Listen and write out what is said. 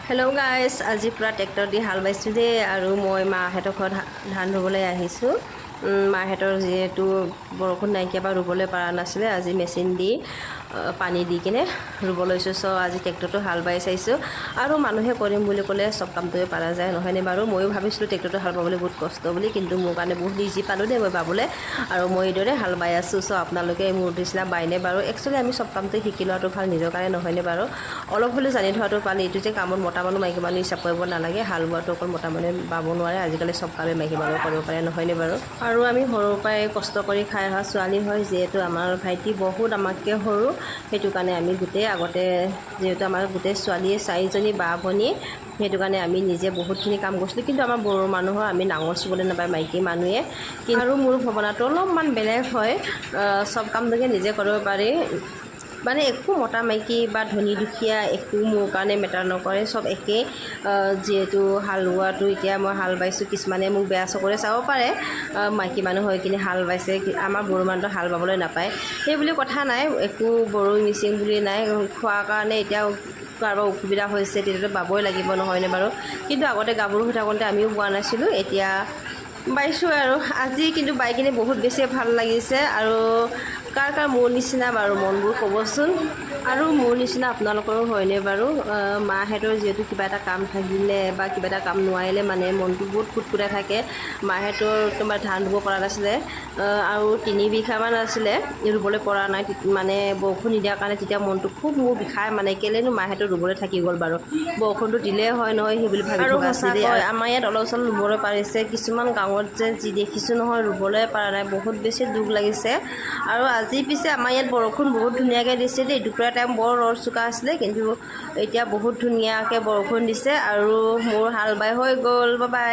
Hello' guys, আজি পূৰা tractor দি হাল বাইছোঁ দেই। আৰু মই মাহঁতৰ ঘৰত ধান ৰুবলৈ আহিছোঁ। মাহঁতৰ যিহেতু বৰষুণ নাইকিয়া বা ৰুবলৈ পৰা নাছিলে, আজি মেচিন দি পানী দি কিনে ৰুব লৈছোঁ। চ' আজি ট্ৰেক্টৰটো হাল বাই চাইছোঁ। আৰু মানুহে কৰিম বুলি ক'লে চব কামটোৱে পৰা যায়, নহয়নে বাৰু? ময়ো ভাবিছিলোঁ ট্ৰেক্টৰটো হাল বাবলৈ বহুত কষ্ট বুলি, কিন্তু মোৰ কাৰণে বহুত ইজি পালোঁ দেই মই বাবলৈ। আৰু মই এইদৰে হাল বাই আছোঁ। চ' আপোনালোকে মোৰ নিচিনা বাইনে বাৰু? একচুৱেলি আমি চব কামটো শিকি লোৱাটো ভাল নিজৰ কাৰণে, নহয়নে বাৰু? অলপ হ'লেও জানি থোৱাটো ভাল। এইটো যে কামত মতা মানুহ মাইকী মানুহ হিচাপ কৰিব নালাগে। হাল বোৱাটো অকল মতা মানুহে বাব নোৱাৰে, আজিকালি চব কামে মাইকী মানুহে কৰিব পাৰে, নহয়নে বাৰু? আৰু আমি সৰুৰ পৰাই কষ্ট কৰি খাই অহা ছোৱালী হয়, যিহেতু আমাৰ ভাইটি বহুত আমাতকৈ সৰু, সেইটো কাৰণে আমি গোটেই আগতে যিহেতু আমাৰ গোটেই ছোৱালীয়ে 4জনী বা ভনী, সেইটো কাৰণে আমি নিজে বহুতখিনি কাম কৰিছিলোঁ। কিন্তু আমাৰ বড়ো মানুহৰ আমি নাঙল চুবলৈ নাপায় মাইকী মানুহে। আৰু মোৰ ভৱনাটো অলপমান বেলেগ হয়, চব কামটোকে নিজে কৰিব পাৰি। মানে একো মতা মাইকী বা ধনী দুখীয়া একো মোৰ কাৰণে মেটাৰ নকৰে, চব একেই। যিহেতু হাল বোৱাটো এতিয়া মই হাল বাইছোঁ, কিছুমানে মোক বেয়া চকুৰে চাব পাৰে, মাইকী মানুহ হৈ কিনে হাল বাইছে, আমাৰ বড়ো মানুহটো হাল বাবলৈ নাপায় সেই বুলি কথা নাই। একো বড়ো মিচিং বুলি নাই, খোৱাৰ কাৰণে এতিয়া কাৰোবাৰ অসুবিধা হৈছে তেতিয়াতো বাবই লাগিব, নহয়নে বাৰু? কিন্তু আগতে গাভৰু হৈ থাকোঁতে আমিও বোৱা নাছিলোঁ, এতিয়া বাইছোঁ আৰু আজি কিন্তু বাই কিনে বহুত বেছি ভাল লাগিছে। আৰু কাৰ কাৰ মোৰ নিচিনা বাৰু মনবোৰ ক'বচোন। আৰু মোৰ নিচিনা আপোনালোকৰো হয়নে বাৰু? মাহঁতৰ যিহেতু কিবা এটা কাম থাকিলে বা কিবা এটা কাম নোৱাৰিলে মানে মনটো বহুত কুটকুটাই থাকে। মাহঁতৰ তোমাৰ ধান ৰুব পৰা নাছিলে, আৰু 3 বিঘামান আছিলে, ৰুবলৈ পৰা নাই, মানে বৰষুণ নিদিয়াৰ কাৰণে তেতিয়া মনটো খুব মোৰ বিষায়। মানে কেলেনো মাহঁতৰ ৰুবলৈ থাকি গ'ল বাৰু? বৰষুণটো দিলেই হয় নহয় সেই বুলি ভাবি থকা আছিলে দেই। আমাৰ ইয়াত অলপ চলপ ৰুবলৈ পাৰিছে, কিছুমান গাঁৱত যে যি দেখিছোঁ নহয় ৰুবলৈ পৰা নাই, বহুত বেছি দুখ লাগিছে। আৰু আজি পিছে আমাৰ ইয়াত বৰষুণ বহুত ধুনীয়াকৈ দিছে দেই। দুপৰীয়া টাইম বৰ ৰ'দ চোকা আছিলে, কিন্তু এতিয়া বহুত ধুনীয়াকৈ বৰষুণ দিছে। আৰু মোৰ হাল বাই হৈ গ'ল। Bye bye.